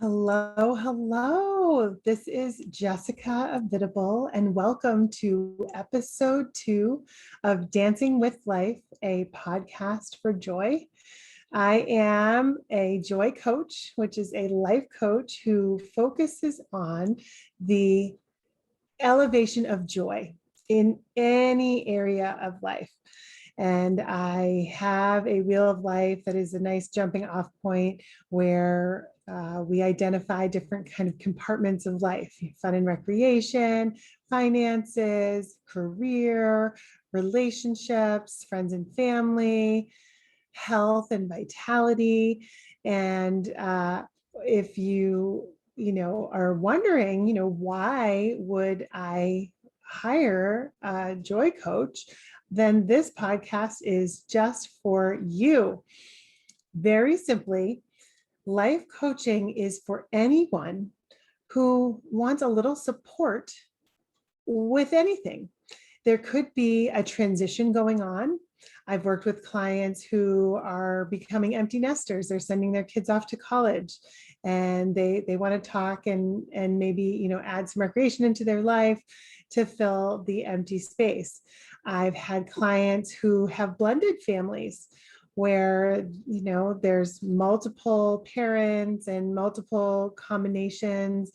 Hello, hello. This is Jessica Avidable, and welcome to episode 2 of Dancing with Life, a podcast for joy. I am a joy coach, which is a life coach who focuses on the elevation of joy in any area of life. And I have a wheel of life that is a nice jumping off point where we identify different kind of compartments of life: fun and recreation, finances, career, relationships, friends and family, health and vitality. And if you are wondering, why would I hire a joy coach, then this podcast is just for you. Very simply, life coaching is for anyone who wants a little support with anything. There could be a transition going on. I've worked with clients who are becoming empty nesters. They're sending their kids off to college and they want to talk and maybe, add some recreation into their life to fill the empty space. I've had clients who have blended families where, there's multiple parents and multiple combinations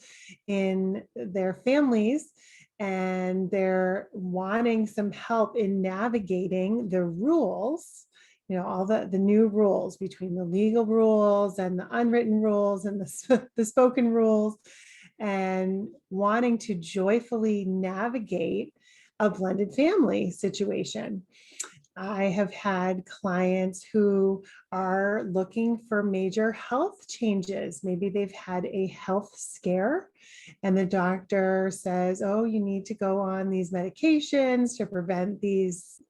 in their families, and they're wanting some help in navigating the rules, all the new rules between the legal rules and the unwritten rules and the spoken rules, and wanting to joyfully navigate a blended family situation. I have had clients who are looking for major health changes. Maybe they've had a health scare and the doctor says, oh, you need to go on these medications to prevent these,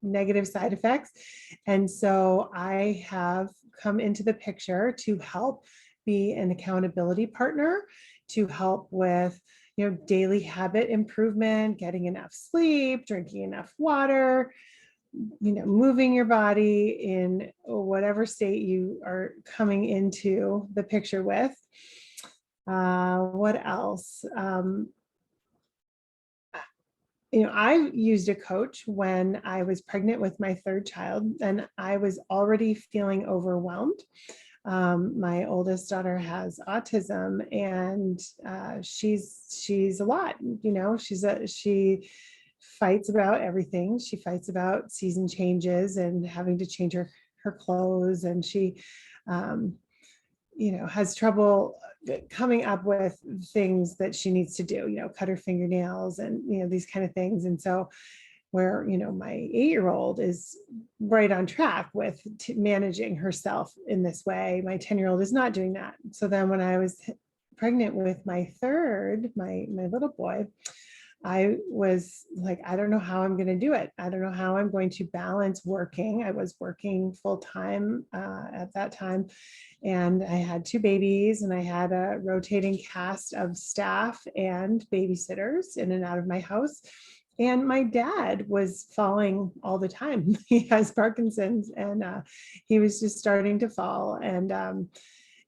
negative side effects. And so I have come into the picture to help be an accountability partner, to help with daily habit improvement, getting enough sleep, drinking enough water, moving your body in whatever state you are coming into the picture with. What else? I used a coach when I was pregnant with my third child, and I was already feeling overwhelmed. My oldest daughter has autism, and she's a lot. She fights about everything. She fights about season changes and having to change her clothes, and she has trouble coming up with things that she needs to do, cut her fingernails and, these kind of things. And so where, my 8-year-old is right on track with managing herself in this way, my 10-year-old is not doing that. So then when I was pregnant with my third, my little boy, I was like, I don't know how I'm going to do it. I don't know how I'm going to balance working. I was working full time at that time, and I had 2 babies, and I had a rotating cast of staff and babysitters in and out of my house. And my dad was falling all the time. He has Parkinson's, and he was just starting to fall.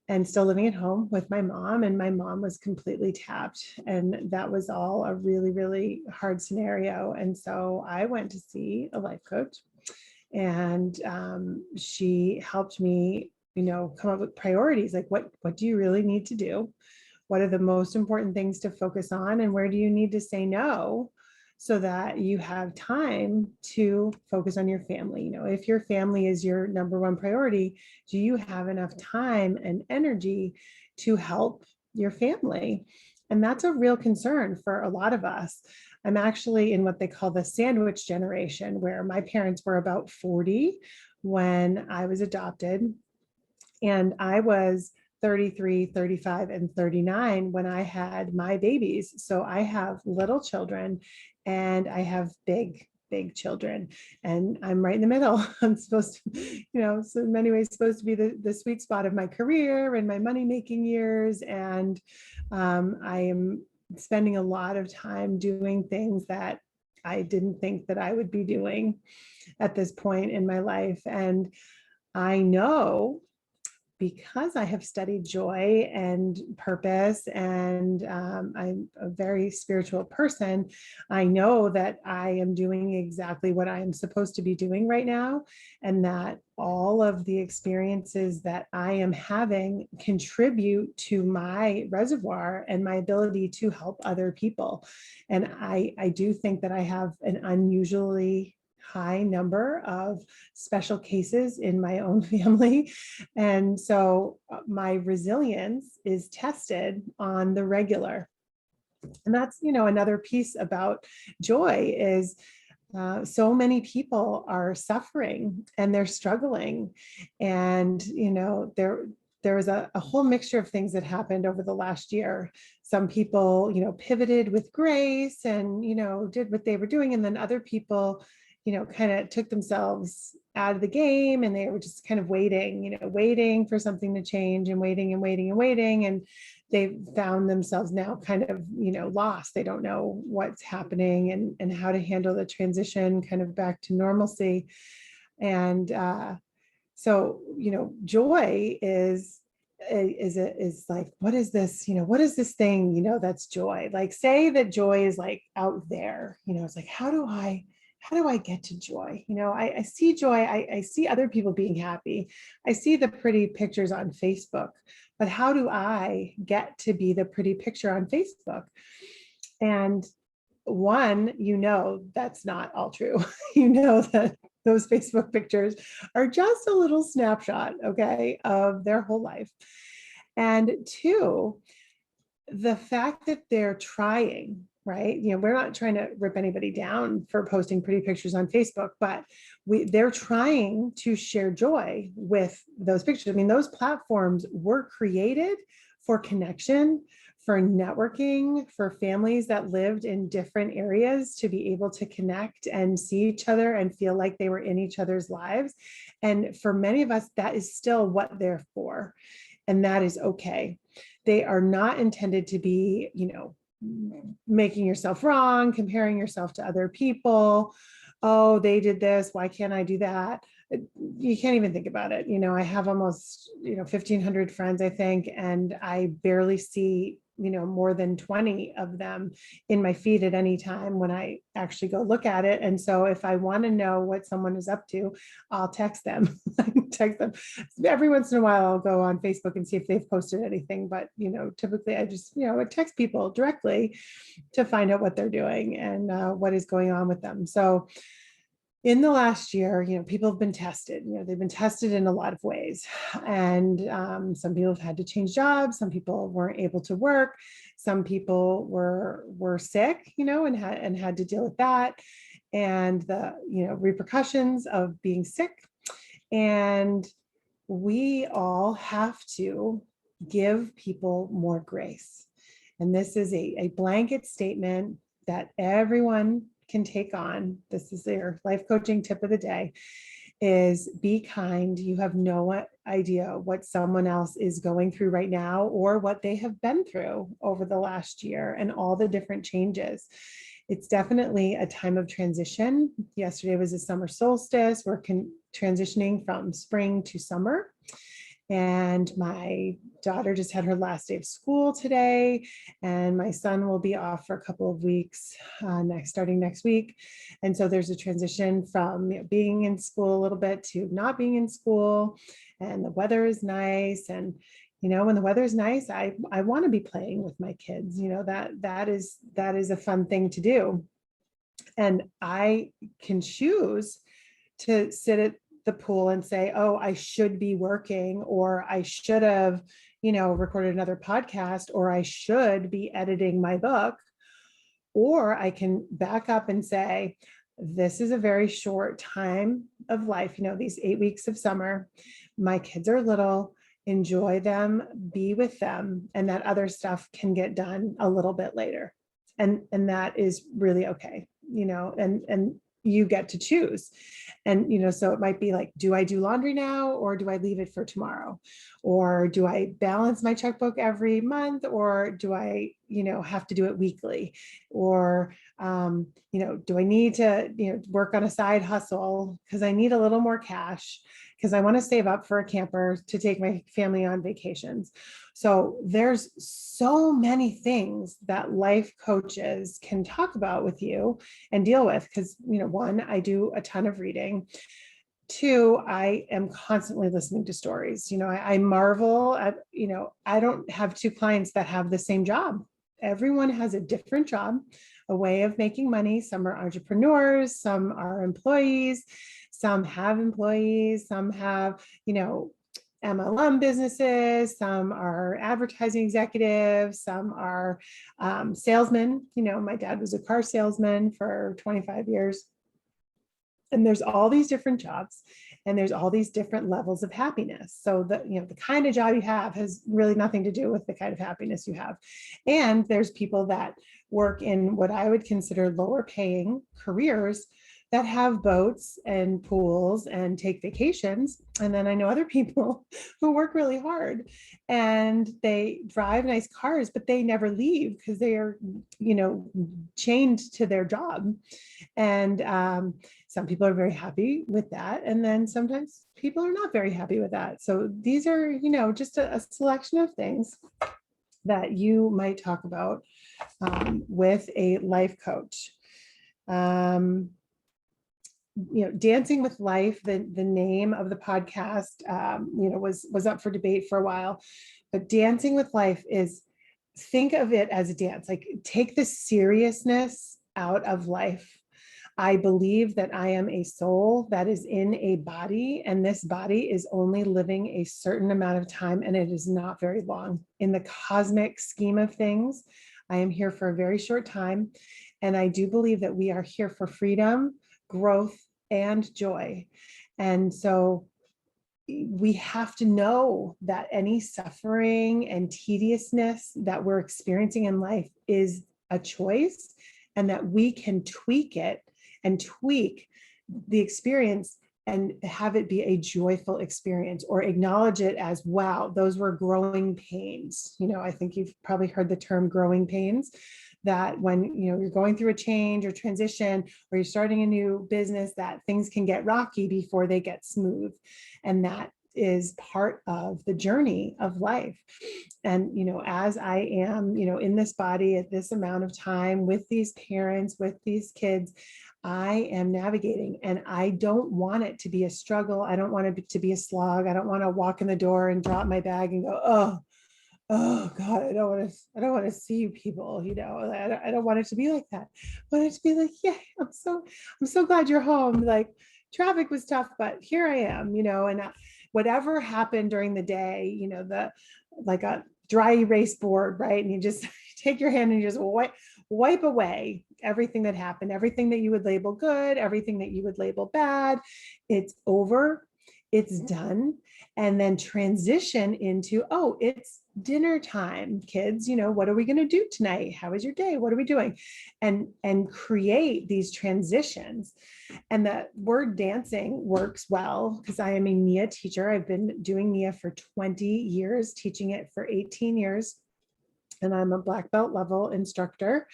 And still living at home with my mom, and my mom was completely tapped, and that was all a really, really hard scenario. And so I went to see a life coach, and she helped me, come up with priorities, like what do you really need to do, what are the most important things to focus on, and where do you need to say no so that you have time to focus on your family. If your family is your number one priority, do you have enough time and energy to help your family? And that's a real concern for a lot of us. I'm actually in what they call the sandwich generation, where my parents were about 40 when I was adopted, and I was 33, 35, and 39 when I had my babies. So I have little children and I have big children, and I'm right in the middle. I'm supposed to, so in many ways supposed to be the sweet spot of my career and my money making years. And I am spending a lot of time doing things that I didn't think that I would be doing at this point in my life. And I know, because I have studied joy and purpose, and I'm a very spiritual person, I know that I am doing exactly what I am supposed to be doing right now, and that all of the experiences that I am having contribute to my reservoir and my ability to help other people. And I do think that I have an unusually high number of special cases in my own family. And so my resilience is tested on the regular. And that's, another piece about joy is so many people are suffering and they're struggling. And, there was a whole mixture of things that happened over the last year. Some people, pivoted with grace and, did what they were doing. And then other people, kind of took themselves out of the game, and they were just kind of waiting for something to change, and waiting and waiting and waiting. And they found themselves now kind of, lost. They don't know what's happening and how to handle the transition kind of back to normalcy. And so, joy is like, what is this, what is this thing, that's joy? Like, say that joy is like out there, it's like, how do I get to joy? I see joy. I see other people being happy. I see the pretty pictures on Facebook, but how do I get to be the pretty picture on Facebook? And one, that's not all true. That those Facebook pictures are just a little snapshot, okay, of their whole life. And two, the fact that they're trying, right? We're not trying to rip anybody down for posting pretty pictures on Facebook, but they're trying to share joy with those pictures. I mean, those platforms were created for connection, for networking, for families that lived in different areas to be able to connect and see each other and feel like they were in each other's lives. And for many of us, that is still what they're for. And that is okay. They are not intended to be, making yourself wrong, comparing yourself to other people. Oh, they did this, why can't I do that? You can't even think about it. I have almost, 1,500 friends, I think, and I barely see, more than 20 of them in my feed at any time when I actually go look at it. And so if I want to know what someone is up to, I'll text them. Text them. Every once in a while, I'll go on Facebook and see if they've posted anything. But, typically I just, I text people directly to find out what they're doing and what is going on with them. So in the last year, people have been tested. They've been tested in a lot of ways, and some people have had to change jobs. Some people weren't able to work. Some people were sick, and had to deal with that, and the repercussions of being sick. And we all have to give people more grace. And this is a blanket statement that everyone can take on. This is their life coaching tip of the day, is be kind. You have no idea what someone else is going through right now or what they have been through over the last year and all the different changes. It's definitely a time of transition. Yesterday was a summer solstice. We're transitioning from spring to summer. And my daughter just had her last day of school today, and my son will be off for a couple of weeks starting next week. And so there's a transition from being in school a little bit to not being in school, and the weather is nice. And when the weather is nice, I want to be playing with my kids. That is a fun thing to do. And I can choose to sit at the pool and say, oh, I should be working, or I should have, recorded another podcast, or I should be editing my book. Or I can back up and say, this is a very short time of life, these 8 weeks of summer. My kids are little, enjoy them, be with them, and that other stuff can get done a little bit later. And that is really okay, and you get to choose. And, so it might be like, do I do laundry now, or do I leave it for tomorrow? Or do I balance my checkbook every month, or do I, have to do it weekly? Or, do I need to, work on a side hustle because I need a little more cash? because I want to save up for a camper to take my family on vacations. So there's so many things that life coaches can talk about with you and deal with. Because, one, I do a ton of reading. Two, I am constantly listening to stories. I marvel at, I don't have two clients that have the same job. Everyone has a different job, a way of making money. Some are entrepreneurs, some are employees, some have employees, some have, MLM businesses, some are advertising executives, some are salesmen. My dad was a car salesman for 25 years. And there's all these different jobs and there's all these different levels of happiness. So the kind of job you have has really nothing to do with the kind of happiness you have. And there's people that work in what I would consider lower paying careers that have boats and pools and take vacations. And then I know other people who work really hard and they drive nice cars, but they never leave because they are, chained to their job. And some people are very happy with that. And then sometimes people are not very happy with that. So these are, just a selection of things that you might talk about with a life coach. Dancing with Life, the name of the podcast, was up for debate for a while, but Dancing with Life is, think of it as a dance, like take the seriousness out of life. I believe that I am a soul that is in a body, and this body is only living a certain amount of time, and it is not very long. In the cosmic scheme of things, I am here for a very short time, and I do believe that we are here for freedom, growth, and joy. And so we have to know that any suffering and tediousness that we're experiencing in life is a choice, and that we can tweak it and tweak the experience and have it be a joyful experience, or acknowledge it as, wow, those were growing pains. I think you've probably heard the term growing pains, that when you're going through a change or transition, or you're starting a new business, that things can get rocky before they get smooth. And that is part of the journey of life. And as I am in this body at this amount of time with these parents, with these kids, I am navigating, and I don't want it to be a struggle. I don't want it to be a slog. I don't want to walk in the door and drop my bag and go, oh God, I don't want to see you people, I don't want it to be like that. I want it to be like, yeah, I'm so glad you're home. Like, traffic was tough, but here I am, and whatever happened during the day, like a dry erase board, right? And you just take your hand and you just wipe away everything that happened, everything that you would label good, everything that you would label bad. It's over, it's done. And then transition into, oh, it's dinner time, kids. What are we going to do tonight? How was your day? What are we doing? And create these transitions. And the word dancing works well because I am a Nia teacher. I've been doing Nia for 20 years, teaching it for 18 years. And I'm a black belt level instructor.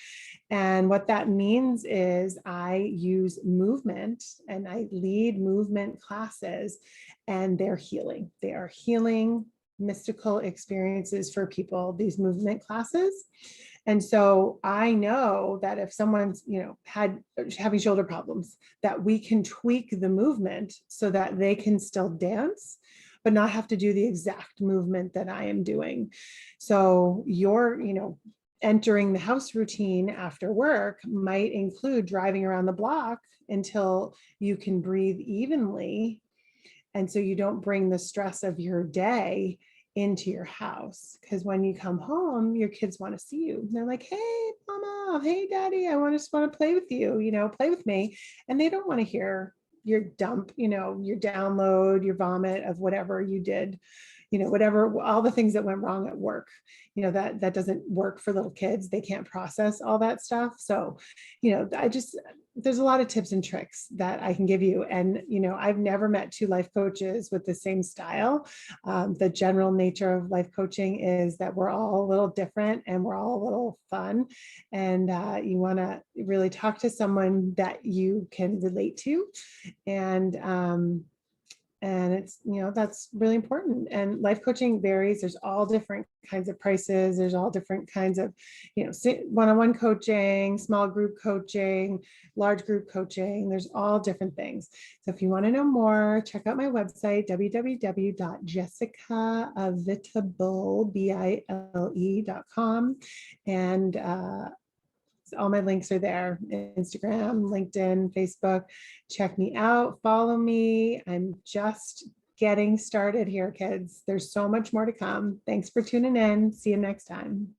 And what that means is I use movement and I lead movement classes, and they're healing. They are healing mystical experiences for people, these movement classes. And so I know that if someone's, having shoulder problems, that we can tweak the movement so that they can still dance, but not have to do the exact movement that I am doing. So your, entering the house routine after work might include driving around the block until you can breathe evenly. And so you don't bring the stress of your day into your house. Because when you come home, your kids want to see you. They're like, hey, mama, hey, daddy, I just want to play with you, play with me. And they don't want to hear your dump, your download, your vomit of whatever you did, whatever, all the things that went wrong at work, that doesn't work for little kids. They can't process all that stuff. So, there's a lot of tips and tricks that I can give you. And, I've never met two life coaches with the same style. The general nature of life coaching is that we're all a little different and we're all a little fun. And you want to really talk to someone that you can relate to. And And it's, that's really important. And life coaching varies. There's all different kinds of prices. There's all different kinds of, one-on-one coaching, small group coaching, large group coaching. There's all different things. So if you want to know more, check out my website, www.jessicavitable.com. And all my links are there: Instagram, LinkedIn, Facebook. Check me out, follow me. I'm just getting started here, kids. There's so much more to come. Thanks for tuning in. See you next time.